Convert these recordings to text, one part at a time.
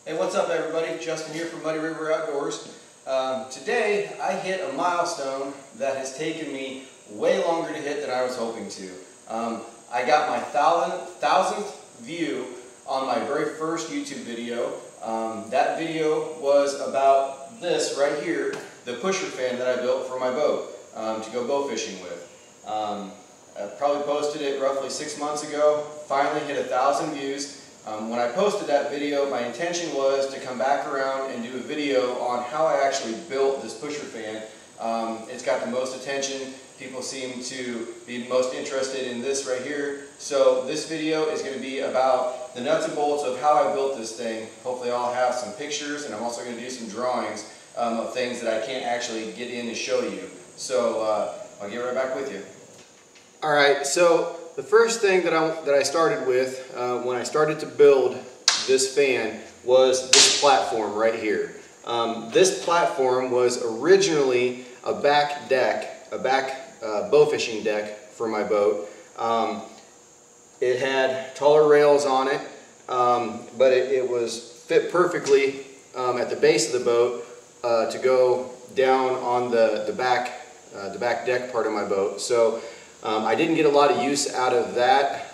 Hey, what's up everybody? Justin here from Muddy River Outdoors. Today I hit a milestone that has taken me way longer to hit than I was hoping to. I got my thousandth view on my very first YouTube video. That video was about this right here, the pusher fan that I built for my boat to go bow fishing with. I probably posted it roughly 6 months ago, finally hit 1,000 views. When I posted that video, my intention was to come back around and do a video on how I actually built this pusher fan. It's got the most attention. People seem to be most interested in this right here. So this video is going to be about the nuts and bolts of how I built this thing. Hopefully I'll have some pictures, and I'm also going to do some drawings of things that I can't actually get in and show you. So I'll get right back with you. Alright, so the first thing that I started with when I started to build this fan was this platform right here. This platform was originally a back bow fishing deck for my boat. It had taller rails on it, but it was fit perfectly at the base of the boat to go down on the back deck part of my boat. So I didn't get a lot of use out of that.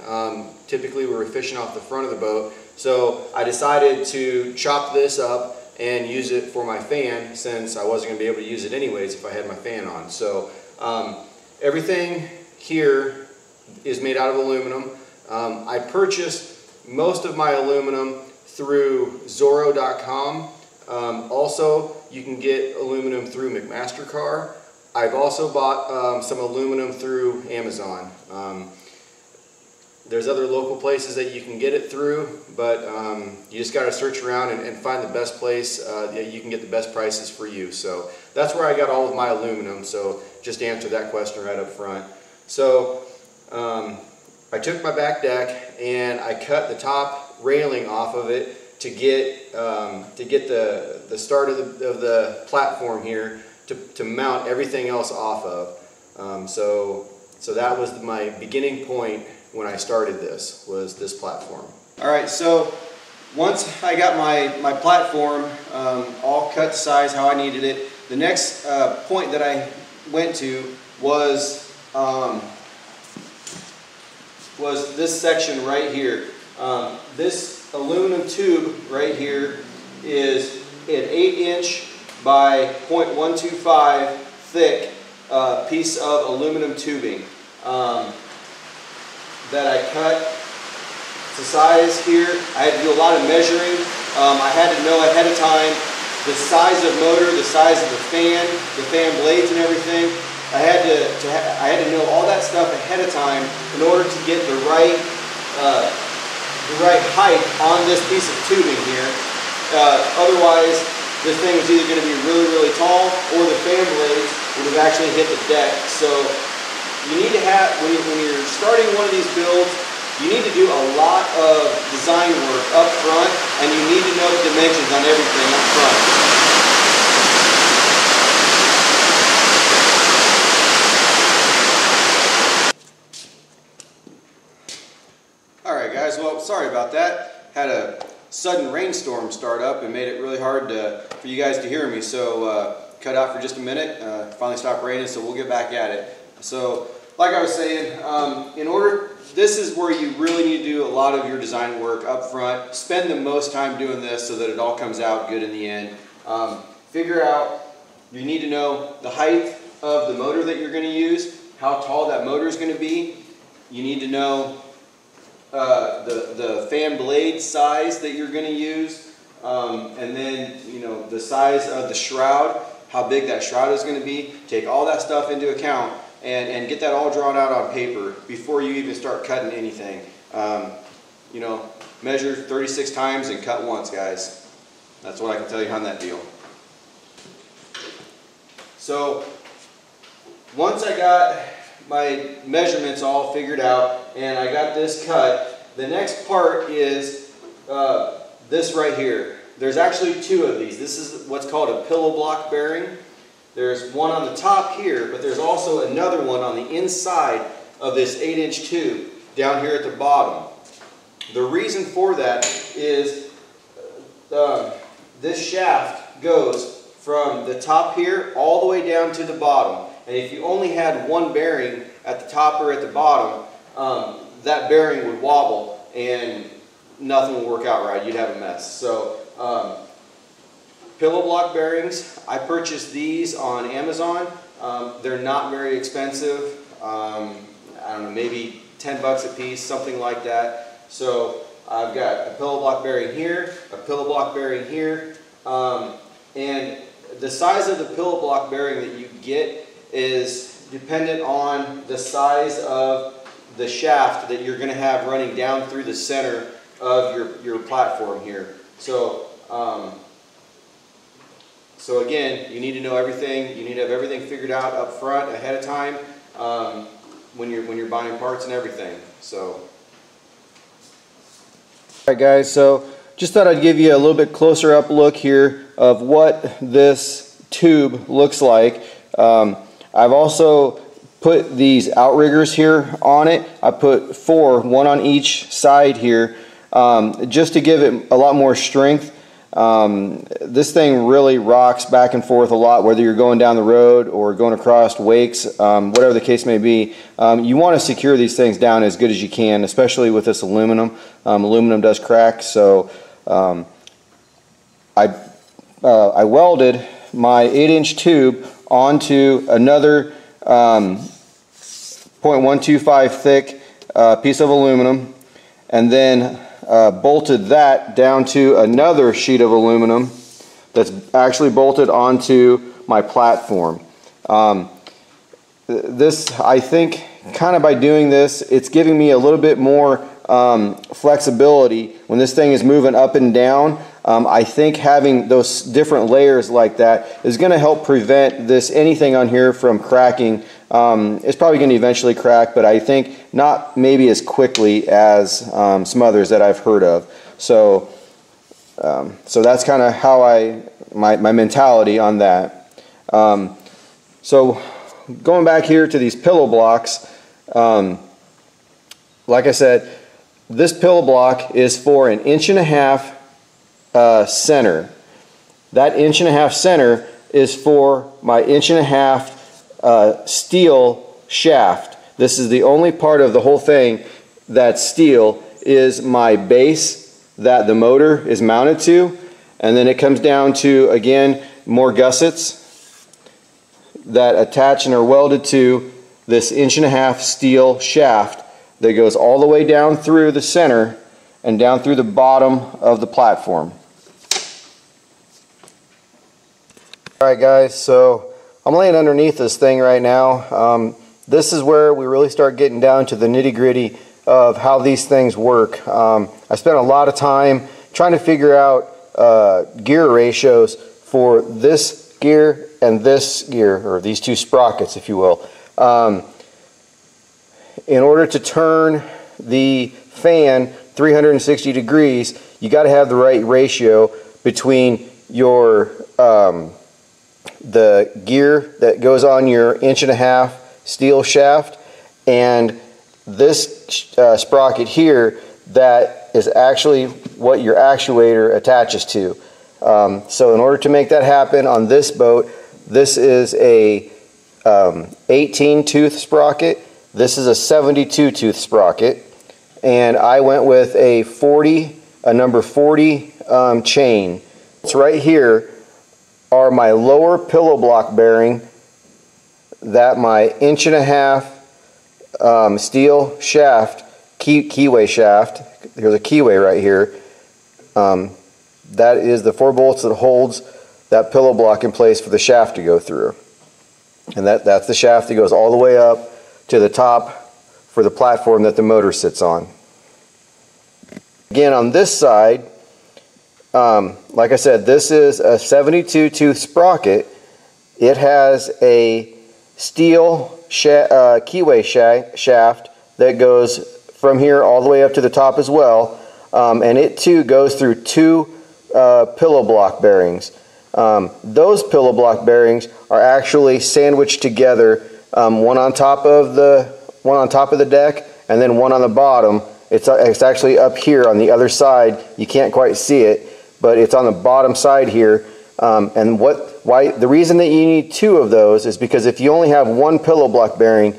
Typically we were fishing off the front of the boat, so I decided to chop this up and use it for my fan, since I wasn't going to be able to use it anyways if I had my fan on. So everything here is made out of aluminum. I purchased most of my aluminum through Zorro.com. Also, you can get aluminum through McMaster-Carr. I've also bought some aluminum through Amazon. There's other local places that you can get it through, but you just got to search around and find the best place you can get the best prices for you. So that's where I got all of my aluminum, so just to answer that question right up front. So I took my back deck and I cut the top railing off of it to get the start of the platform here to mount everything else off of. So that was my beginning point when I started this, was this platform. Alright, so once I got my platform all cut to size how I needed it, the next point that I went to was this section right here. This aluminum tube right here is an 8-inch by 0.125 thick piece of aluminum tubing that I cut to size here. I had to do a lot of measuring. I had to know ahead of time the size of motor, the size of the fan blades and everything. I had to know all that stuff ahead of time in order to get the right height on this piece of tubing here. Otherwise, this thing was either going to be really, really tall, or the fan blades would have actually hit the deck. So you need to have, when you're starting one of these builds, you need to do a lot of design work up front, and you need to know the dimensions on everything up front. Alright guys, well, sorry about that. Had a sudden rainstorm start up and made it really hard for you guys to hear me, so cut out for just a minute. Finally stopped raining, so we'll get back at it. So like I was saying, this is where you really need to do a lot of your design work up front. Spend the most time doing this so that it all comes out good in the end. Figure out, you need to know the height of the motor that you're going to use, how tall that motor is going to be. You need to know the fan blade size that you're going to use, and then the size of the shroud, how big that shroud is going to be. Take all that stuff into account and get that all drawn out on paper before you even start cutting anything. Measure 36 times and cut once, guys. That's what I can tell you on that deal. So once I got my measurements all figured out and I got this cut, the next part is this right here. There's actually two of these. This is what's called a pillow block bearing. There's one on the top here, but there's also another one on the inside of this 8-inch tube down here at the bottom. The reason for that is this shaft goes from the top here all the way down to the bottom. And if you only had one bearing at the top or at the bottom, that bearing would wobble and nothing would work out right. You'd have a mess. So pillow block bearings, I purchased these on Amazon. They're not very expensive. I don't know, maybe 10 bucks a piece, something like that. So I've got a pillow block bearing here, a pillow block bearing here, and the size of the pillow block bearing that you get is dependent on the size of the shaft that you're going to have running down through the center of your platform here. So so again, you need to know everything. You need to have everything figured out up front ahead of time when you're buying parts and everything. So. Alright guys, so just thought I'd give you a little bit closer up look here of what this tube looks like. I've also put these outriggers here on it. I put 4, one on each side here, just to give it a lot more strength. This thing really rocks back and forth a lot, whether you're going down the road or going across wakes, whatever the case may be. You want to secure these things down as good as you can, especially with this aluminum. Aluminum does crack, so I welded my 8-inch tube onto another 0.125 thick piece of aluminum, and then bolted that down to another sheet of aluminum that's actually bolted onto my platform. This, I think, kind of by doing this, it's giving me a little bit more flexibility when this thing is moving up and down. I think having those different layers like that is going to help prevent anything on here from cracking. It's probably going to eventually crack, but I think not maybe as quickly as some others that I've heard of. So so that's kind of how my mentality on that. So going back here to these pillow blocks, like I said, this pillow block is for 1.5 inches center. That 1.5 inches center is for my 1.5 inch steel shaft. This is the only part of the whole thing that's steel, is my base that the motor is mounted to, and then it comes down to, again, more gussets that attach and are welded to this 1.5 inch steel shaft that goes all the way down through the center and down through the bottom of the platform. Alright guys, so I'm laying underneath this thing right now. This is where we really start getting down to the nitty-gritty of how these things work. I spent a lot of time trying to figure out gear ratios for this gear and this gear, or these two sprockets, if you will. In order to turn the fan 360 degrees, you got to have the right ratio between your the gear that goes on your 1.5 inch steel shaft and this sprocket here that is actually what your actuator attaches to. So in order to make that happen on this boat, this is a 18 tooth sprocket. This is a 72 tooth sprocket, and I went with a number 40 chain. It's right here are my lower pillow block bearing that my 1.5 inch steel shaft, keyway shaft, there's a keyway right here, that is the 4 bolts that holds that pillow block in place for the shaft to go through. And that's the shaft that goes all the way up to the top for the platform that the motor sits on. Again, on this side, like I said, this is a 72 tooth sprocket. It has a steel keyway shaft that goes from here all the way up to the top as well, and it too goes through 2 pillow block bearings. Those pillow block bearings are actually sandwiched together, one on top of the deck and then one on the bottom. It's actually up here on the other side. You can't quite see it, but it's on the bottom side here. And the reason that you need two of those is because if you only have one pillow block bearing,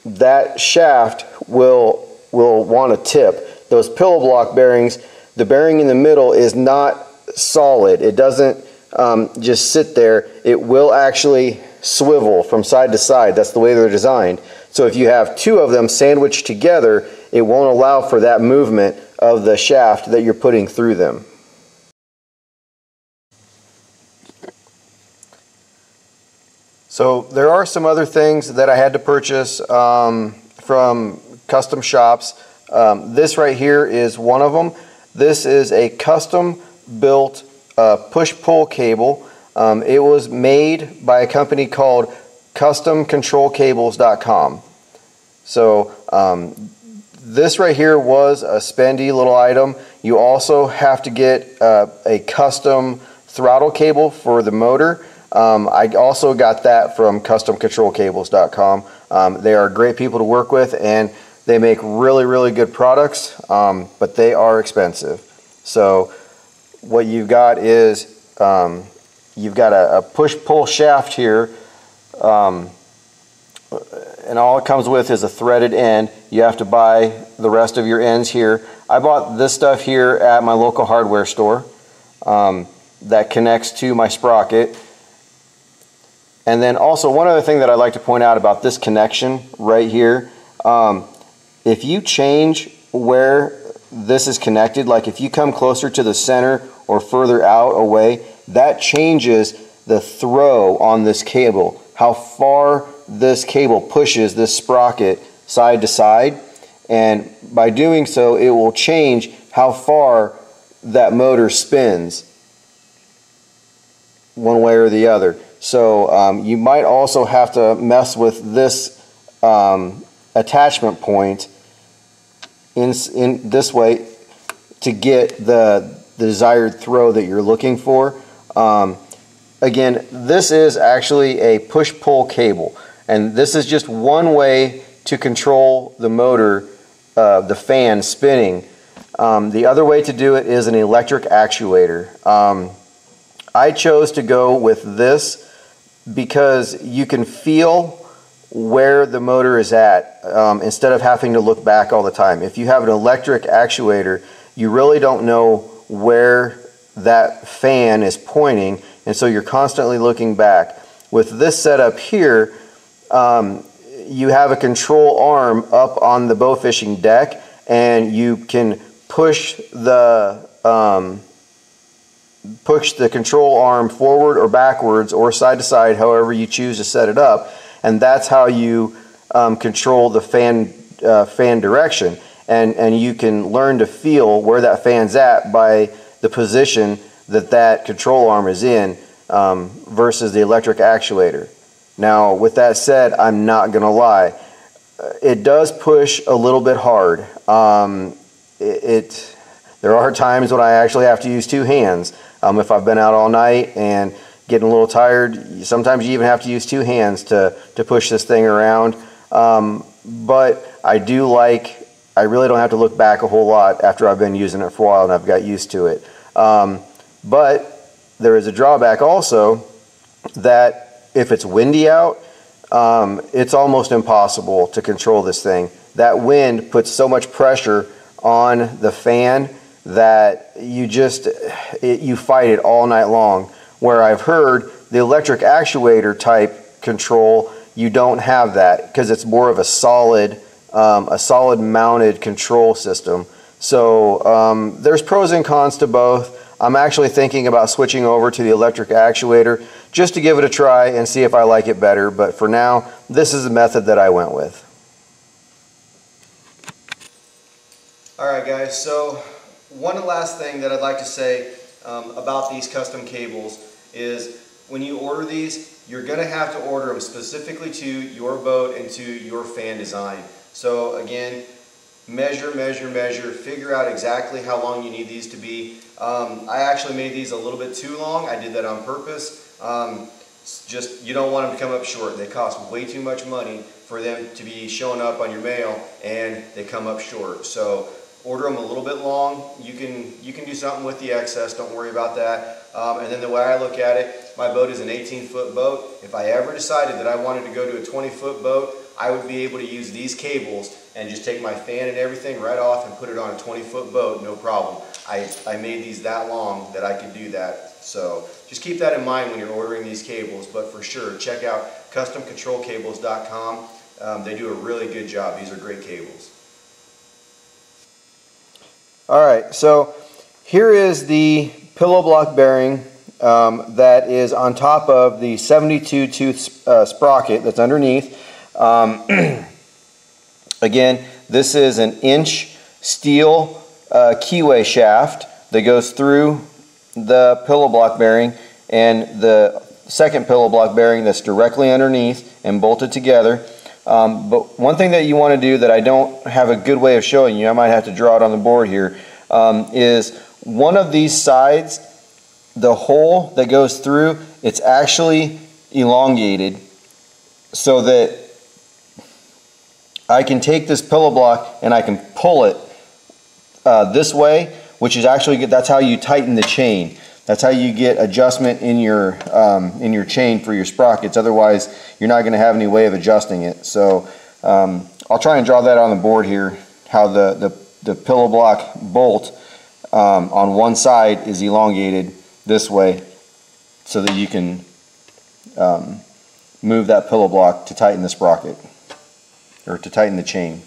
that shaft will want to tip. Those pillow block bearings, the bearing in the middle is not solid. It doesn't just sit there. It will actually swivel from side to side. That's the way they're designed. So if you have two of them sandwiched together, it won't allow for that movement of the shaft that you're putting through them. So there are some other things that I had to purchase from custom shops. This right here is one of them. This is a custom built push-pull cable. It was made by a company called CustomControlCables.com. So this right here was a spendy little item. You also have to get a custom throttle cable for the motor. I also got that from CustomControlCables.com. They are great people to work with, and they make really, really good products, but they are expensive. So what you've got is you've got a push-pull shaft here, and all it comes with is a threaded end. You have to buy the rest of your ends here. I bought this stuff here at my local hardware store that connects to my sprocket. And then also one other thing that I'd like to point out about this connection right here, if you change where this is connected, like if you come closer to the center or further out away, that changes the throw on this cable, how far this cable pushes this sprocket side to side, and by doing so it will change how far that motor spins one way or the other. So you might also have to mess with this attachment point in this way to get the desired throw that you're looking for. Again, this is actually a push-pull cable, and this is just one way to control the motor, the fan spinning. The other way to do it is an electric actuator. I chose to go with this because you can feel where the motor is at instead of having to look back all the time. If you have an electric actuator, you really don't know where that fan is pointing, and so you're constantly looking back. With this setup here, you have a control arm up on the Bowfishing deck, and you can push the control arm forward or backwards or side to side, however you choose to set it up, and that's how you control the fan direction. And you can learn to feel where that fan's at by the position that control arm is in versus the electric actuator. Now, with that said, I'm not gonna lie, it does push a little bit hard. There are times when I actually have to use two hands. If I've been out all night and getting a little tired, sometimes you even have to use two hands to push this thing around. But I really don't have to look back a whole lot after I've been using it for a while and I've got used to it. But there is a drawback also, that if it's windy out, it's almost impossible to control this thing. That wind puts so much pressure on the fan that you fight it all night long. Where I've heard the electric actuator type control, you don't have that because it's more of a solid mounted control system. So there's pros and cons to both. I'm actually thinking about switching over to the electric actuator just to give it a try and see if I like it better, but for now, this is the method that I went with. Alright guys, so one last thing that I'd like to say about these custom cables is when you order these, you're going to have to order them specifically to your boat and to your fan design. So again, measure, figure out exactly how long you need these to be. I actually made these a little bit too long. I did that on purpose. Just, you don't want them to come up short. They cost way too much money for them to be showing up on your mail, and they come up short. So order them a little bit long. You can do something with the excess, don't worry about that. And then the way I look at it, my boat is an 18-foot boat. If I ever decided that I wanted to go to a 20-foot boat, I would be able to use these cables and just take my fan and everything right off and put it on a 20-foot boat, no problem. I made these that long that I could do that. So just keep that in mind when you're ordering these cables, but for sure, check out customcontrolcables.com. They do a really good job. These are great cables. Alright, so here is the pillow block bearing that is on top of the 72 tooth sprocket that's underneath. Again, this is an inch steel keyway shaft that goes through the pillow block bearing, and the second pillow block bearing that's directly underneath and bolted together. But one thing that you want to do that I don't have a good way of showing you, I might have to draw it on the board here, is one of these sides, the hole that goes through, it's actually elongated so that I can take this pillow block and I can pull it this way, which is actually, that's how you tighten the chain. That's how you get adjustment in your chain for your sprockets. Otherwise, you're not going to have any way of adjusting it. So I'll try and draw that on the board here, how the pillow block bolt on one side is elongated this way so that you can move that pillow block to tighten the sprocket, or to tighten the chain.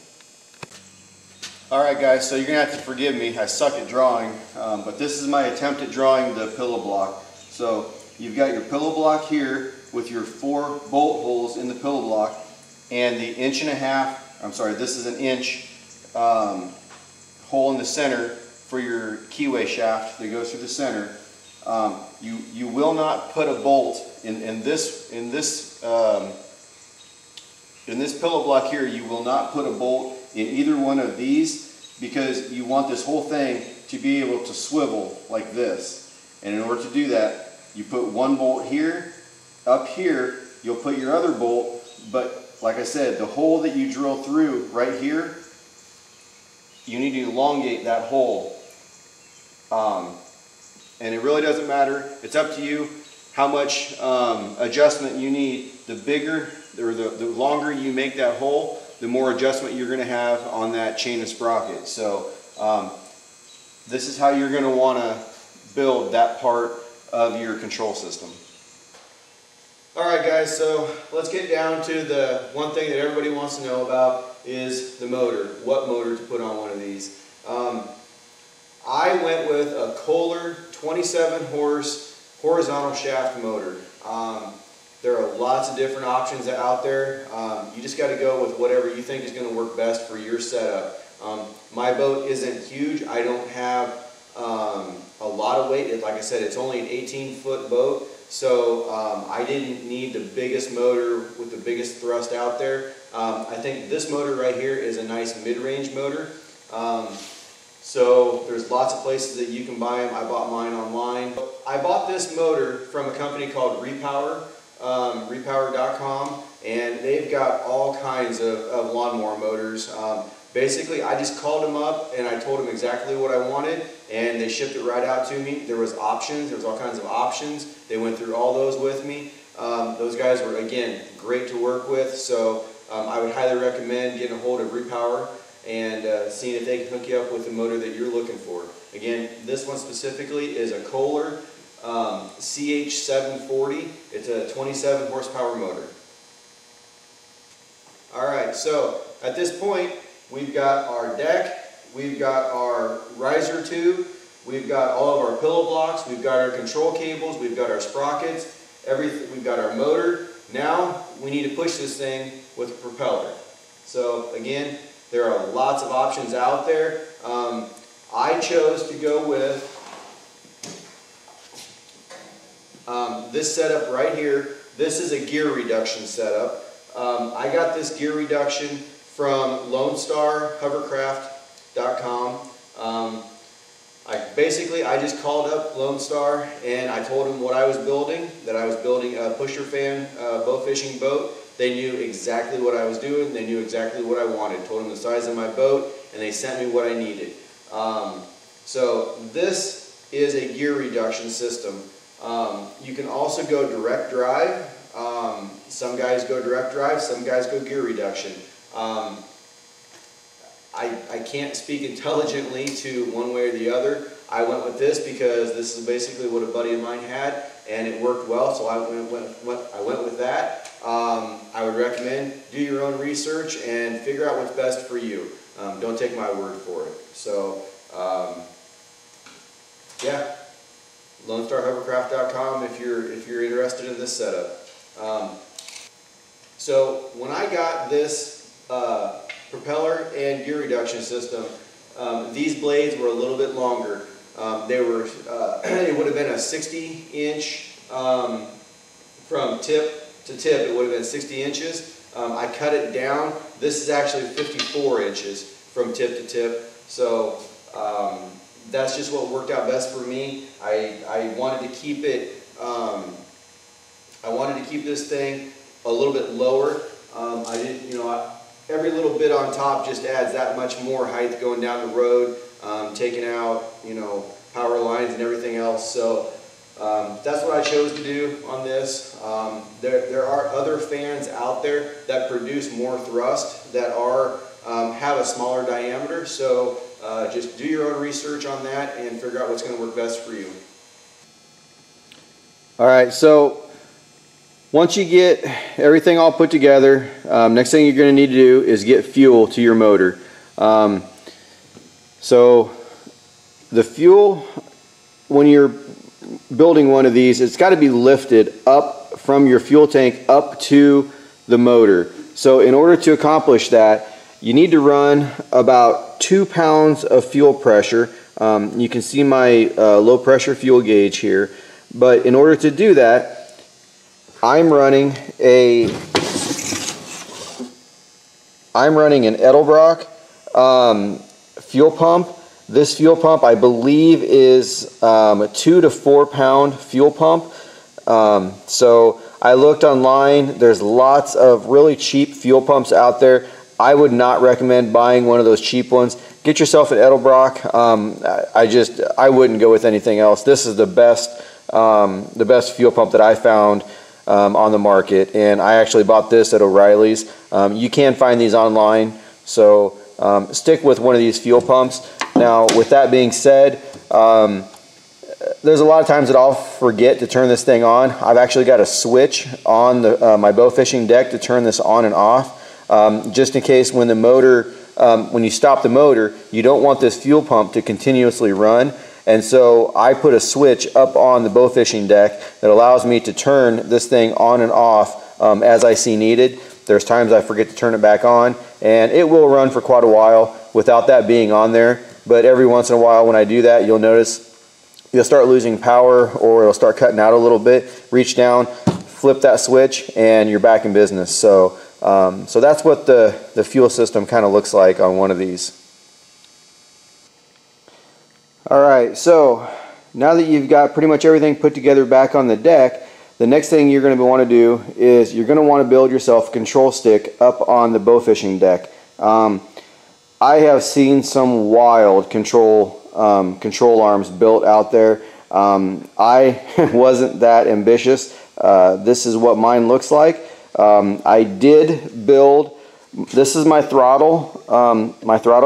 Alright guys, so you're going to have to forgive me, I suck at drawing, but this is my attempt at drawing the pillow block. So you've got your pillow block here with your 4 bolt holes in the pillow block, and the this is an inch hole in the center for your keyway shaft that goes through the center. You will not put a bolt in this pillow block here. You will not put a bolt in either one of these, because you want this whole thing to be able to swivel like this. And in order to do that, you put one bolt here. Up here, you'll put your other bolt, but like I said, the hole that you drill through right here, you need to elongate that hole. And it really doesn't matter. It's up to you how much adjustment you need. The bigger or the longer you make that hole, the more adjustment you're going to have on that chain of sprocket. So this is how you're going to want to build that part of your control system. Alright guys, so let's get down to the one thing that everybody wants to know about is the motor. What motor to put on one of these. I went with a Kohler 27 horse horizontal shaft motor. There are lots of different options out there. You just got to go with whatever you think is going to work best for your setup. My boat isn't huge. I don't have a lot of weight. Like I said, it's only an 18-foot boat, so I didn't need the biggest motor with the biggest thrust out there. I think this motor right here is a nice mid-range motor. So there's lots of places that you can buy them. I bought mine online. I bought this motor from a company called Repower. Repower.com, and they've got all kinds of lawnmower motors. Basically, I just called them up and I told them exactly what I wanted, and they shipped it right out to me. There was options, there was all kinds of options. They went through all those with me. Those guys were, again, great to work with, so I would highly recommend getting a hold of Repower and seeing if they can hook you up with the motor that you're looking for. Again, this one specifically is a Kohler CH740. It's a 27 horsepower motor. Alright, so at this point we've got our deck, we've got our riser tube, we've got all of our pillow blocks, we've got our control cables, we've got our sprockets, everything, we've got our motor. Now we need to push this thing with a propeller. So again, there are lots of options out there. I chose to go with this setup right here. This is a gear reduction setup. I got this gear reduction from LoneStarHovercraft.com. I just called up Lone Star and I told them what I was building, that I was building a pusher fan bow fishing boat. They knew exactly what I was doing. They knew exactly what I wanted. Told them the size of my boat, and they sent me what I needed. So this is a gear reduction system. You can also go direct drive. Some guys go direct drive, some guys go gear reduction. I can't speak intelligently to one way or the other. I went with this because this is basically what a buddy of mine had, and it worked well, so I went with that. I would recommend do your own research and figure out what's best for you. Don't take my word for it. So, yeah, LoneStarHovercraft.com if you're interested in this setup. So when I got this propeller and gear reduction system, these blades were a little bit longer. They were, it would have been a 60-inch from tip to tip. It would have been 60 inches. I cut it down. This is actually 54 inches from tip to tip. So that's just what worked out best for me. I wanted to keep it. I wanted to keep this thing a little bit lower. I didn't, every little bit on top just adds that much more height going down the road, taking out, power lines and everything else. So that's what I chose to do on this. There are other fans out there that produce more thrust that have a smaller diameter. So just do your own research on that and figure out what's going to work best for you. All right, so once you get everything all put together, next thing you're going to need to do is get fuel to your motor. So the fuel, when you're building one of these, it's got to be lifted up from your fuel tank up to the motor. So in order to accomplish that, you need to run about 2 pounds of fuel pressure. You can see my low pressure fuel gauge here. But in order to do that, I'm running an Edelbrock fuel pump. This fuel pump, I believe, is a 2 to 4 pound fuel pump. So I looked online. There's lots of really cheap fuel pumps out there. I would not recommend buying one of those cheap ones. Get yourself an Edelbrock. I wouldn't go with anything else. This is the best fuel pump that I found on the market, and I actually bought this at O'Reilly's. You can find these online, so stick with one of these fuel pumps. Now, with that being said, there's a lot of times that I'll forget to turn this thing on. I've actually got a switch on my Bowfishing deck to turn this on and off, just in case when the motor, when you stop the motor, you don't want this fuel pump to continuously run. And so I put a switch up on the Bowfishing deck that allows me to turn this thing on and off as I see needed. There's times I forget to turn it back on, and it will run for quite a while without that being on there. But every once in a while when I do that, you'll notice you'll start losing power, or it'll start cutting out a little bit. Reach down, flip that switch, and you're back in business. So so that's what the fuel system kind of looks like on one of these. Alright, so now that you've got pretty much everything put together back on the deck, the next thing you're going to want to do is you're going to want to build yourself a control stick up on the Bowfishing deck. I have seen some wild control arms built out there. I wasn't that ambitious. This is what mine looks like. I did build, this is my throttle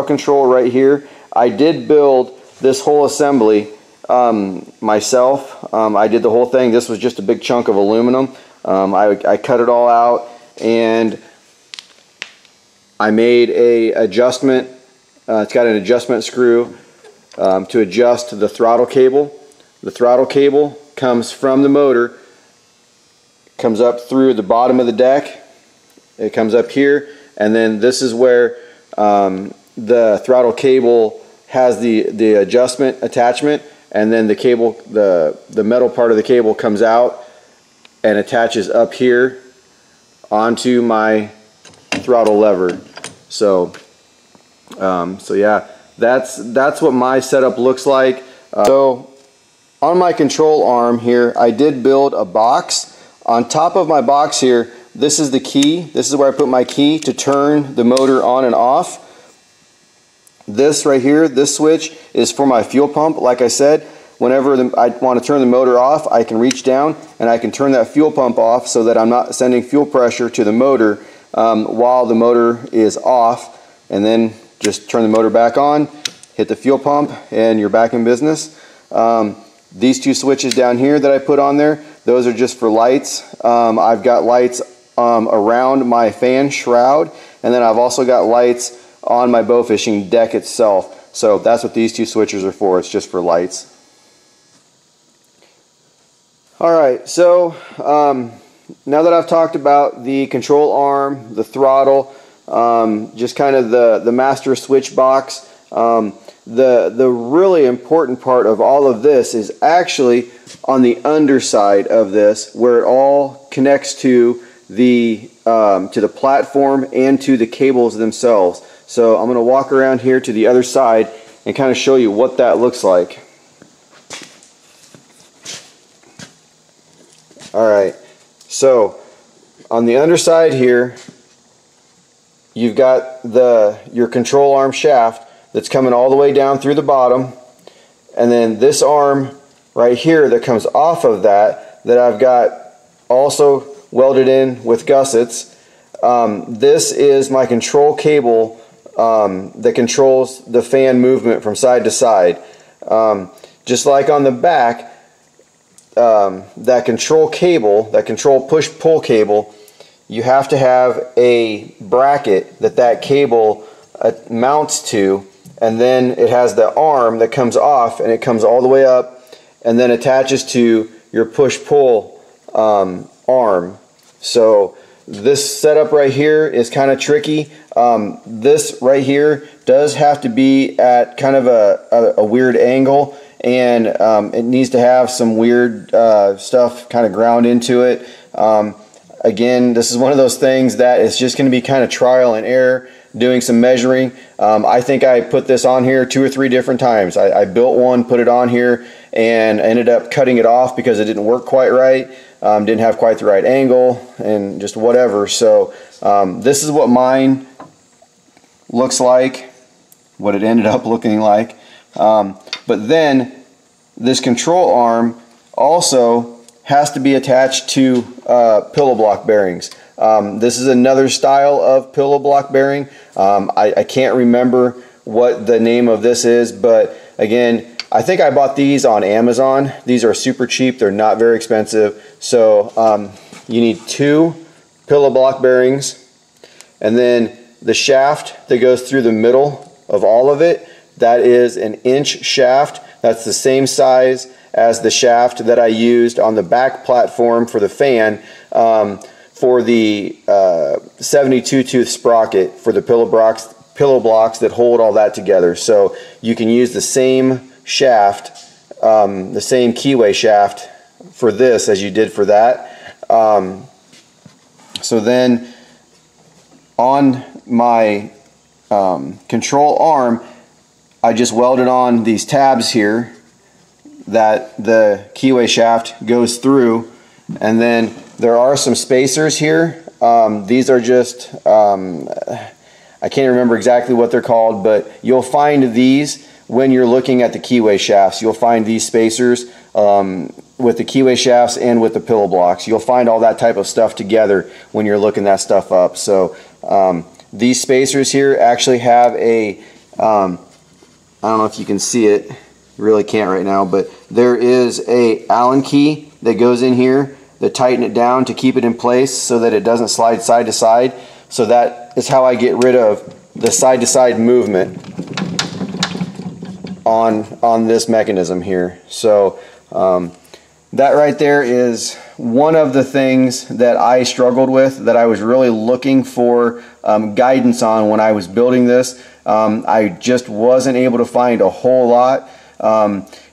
control right here. I did build this whole assembly myself. I did the whole thing. This was just a big chunk of aluminum. I cut it all out, and I made a adjustment. It's got an adjustment screw to adjust the throttle cable. The throttle cable comes from the motor, comes up through the bottom of the deck. It comes up here, and then this is where the throttle cable has the adjustment attachment, and then the cable, the metal part of the cable comes out and attaches up here onto my throttle lever. So so yeah, that's what my setup looks like. So on my control arm here, I did build a box. On top of my box here, this is the key. This is where I put my key to turn the motor on and off. This right here, this switch, is for my fuel pump. Like I said, whenever I want to turn the motor off, I can reach down and I can turn that fuel pump off so that I'm not sending fuel pressure to the motor while the motor is off, and then just turn the motor back on, hit the fuel pump, and you're back in business. These two switches down here that I put on there, those are just for lights. I've got lights around my fan shroud, and then I've also got lights on my bow fishing deck itself. So that's what these two switches are for. It's just for lights. Alright, so now that I've talked about the control arm, the throttle, just kind of the master switch box, the really important part of all of this is actually on the underside of this, where it all connects to the platform and to the cables themselves. So I'm going to walk around here to the other side and kind of show you what that looks like. Alright, so on the underside here, you've got your control arm shaft that's coming all the way down through the bottom, and then this arm right here that comes off of that I've got also welded in with gussets. This is my control cable that controls the fan movement from side to side. Just like on the back, that control cable, that control push-pull cable, you have to have a bracket that cable mounts to, and then it has the arm that comes off and it comes all the way up and then attaches to your push-pull arm. So this setup right here is kind of tricky. This right here does have to be at kind of a weird angle, and it needs to have some weird stuff kind of ground into it. Again, this is one of those things that is just going to be kind of trial and error, doing some measuring. I think I put this on here 2 or 3 different times. I built one, put it on here, and ended up cutting it off because it didn't work quite right, didn't have quite the right angle, and just whatever. So this is what mine looks like, what it ended up looking like. But then this control arm also has to be attached to pillow block bearings. This is another style of pillow block bearing. I can't remember what the name of this is, but again, I think I bought these on Amazon. These are super cheap. They're not very expensive. So you need 2 pillow block bearings, and then the shaft that goes through the middle of all of it, that is an inch shaft. That's the same size as the shaft that I used on the back platform for the fan, for the 72 tooth sprocket for the pillow blocks that hold all that together. So you can use the same shaft, the same keyway shaft for this as you did for that. So then on my control arm, I just welded on these tabs here that the keyway shaft goes through, and then there are some spacers here. These are just, I can't remember exactly what they're called, but you'll find these when you're looking at the keyway shafts. You'll find these spacers with the keyway shafts and with the pillow blocks. You'll find all that type of stuff together when you're looking that stuff up. So these spacers here actually have a, I don't know if you can see it, you really can't right now, but there is a Allen key that goes in here that tighten it down to keep it in place so that it doesn't slide side to side. So that is how I get rid of the side to side movement on this mechanism here. So that right there is one of the things that I struggled with, that I was really looking for guidance on when I was building this. I just wasn't able to find a whole lot.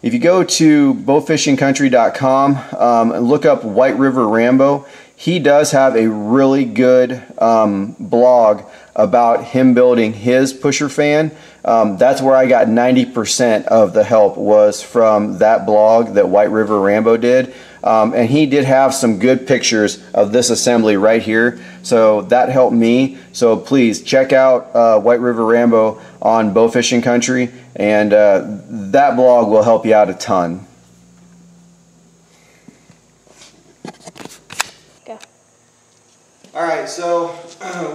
If you go to bowfishingcountry.com and look up White River Rambo, he does have a really good blog about him building his pusher fan. That's where I got 90% of the help, was from that blog that White River Rambo did. And he did have some good pictures of this assembly right here, so that helped me. So please check out White River Rambo on Bowfishing Country, and that blog will help you out a ton. Go. Alright, so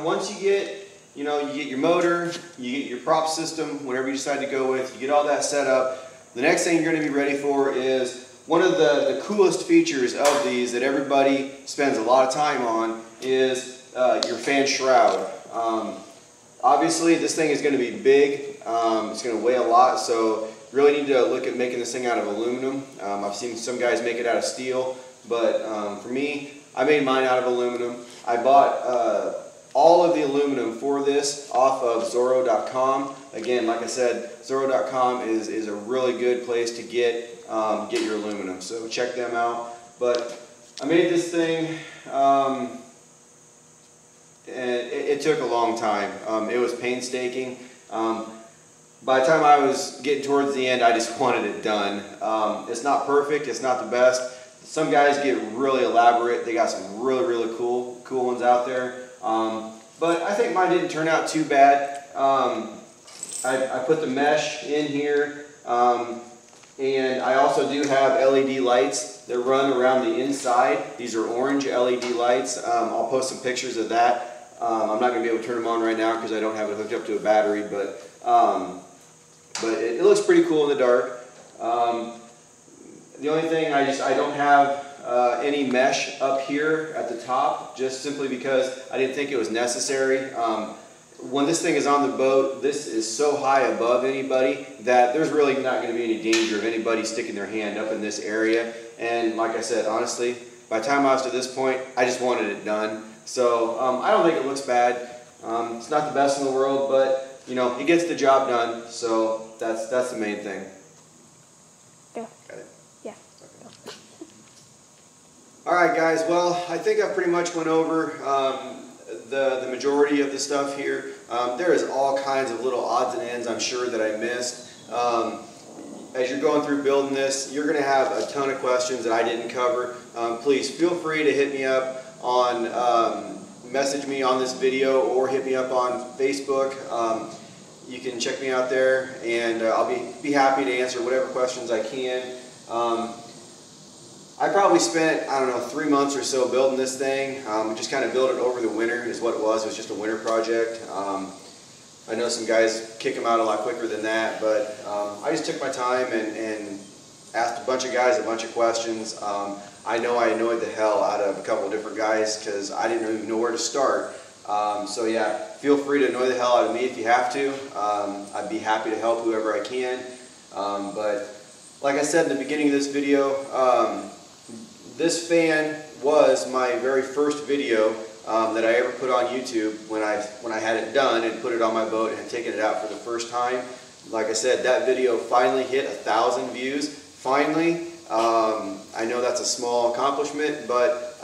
once you get your motor, you get your prop system, whatever you decide to go with, you get all that set up, the next thing you're going to be ready for is one of the coolest features of these that everybody spends a lot of time on is your fan shroud. Obviously this thing is going to be big, it's going to weigh a lot, so you really need to look at making this thing out of aluminum. I've seen some guys make it out of steel, but for me, I made mine out of aluminum. I bought all of the aluminum for this off of Zorro.com. Again, like I said, Zorro.com is a really good place to get your aluminum, so check them out. But I made this thing, and it took a long time. It was painstaking. By the time I was getting towards the end, I just wanted it done. It's not perfect, it's not the best. Some guys get really elaborate. They got some really cool ones out there. But I think mine didn't turn out too bad. I put the mesh in here, and I also do have LED lights that run around the inside. These are orange LED lights. I'll post some pictures of that. I'm not going to be able to turn them on right now because I don't have it hooked up to a battery, but it looks pretty cool in the dark. The only thing, I don't have any mesh up here at the top, just simply because I didn't think it was necessary. When this thing is on the boat, this is so high above anybody that there's really not going to be any danger of anybody sticking their hand up in this area. And like I said, honestly, by the time I was to this point, I just wanted it done. So I don't think it looks bad. It's not the best in the world, but it gets the job done. So that's the main thing. Go. Got it? Yeah. Okay. Alright guys, well, I think I pretty much went over the majority of the stuff here. There is all kinds of little odds and ends I'm sure that I missed. As you're going through building this, you're going to have a ton of questions that I didn't cover. Please feel free to hit me up on, message me on this video, or hit me up on Facebook. You can check me out there, and I'll be happy to answer whatever questions I can. I probably spent, I don't know, 3 months or so building this thing. We just kind of built it over the winter is what it was. It was just a winter project. I know some guys kick them out a lot quicker than that, but I just took my time and asked a bunch of guys a bunch of questions. I know I annoyed the hell out of a couple of different guys because I didn't even know where to start. So yeah, feel free to annoy the hell out of me if you have to. I'd be happy to help whoever I can. But like I said in the beginning of this video, this fan was my very first video that I ever put on YouTube when I had it done and put it on my boat and had taken it out for the first time. Like I said, that video finally hit 1,000 views. Finally. I know that's a small accomplishment, but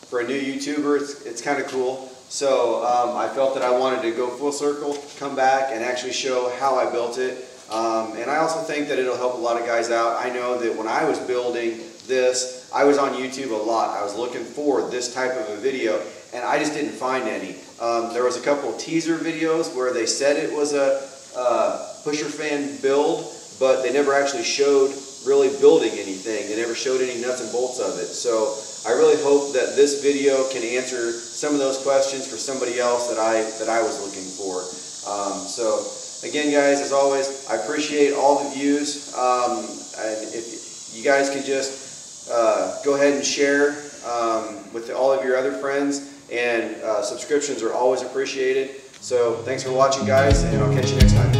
for a new YouTuber, it's kind of cool. So I felt that I wanted to go full circle, come back and actually show how I built it. And I also think that it'll help a lot of guys out. I know that when I was building this, I was on YouTube a lot. I was looking for this type of a video, and I just didn't find any. There was a couple teaser videos where they said it was a pusher fan build, but they never actually showed really building anything. They never showed any nuts and bolts of it. So I really hope that this video can answer some of those questions for somebody else that I was looking for. So again, guys, as always, I appreciate all the views. And if you guys could just go ahead and share with all of your other friends, and subscriptions are always appreciated. So thanks for watching, guys, and I'll catch you next time.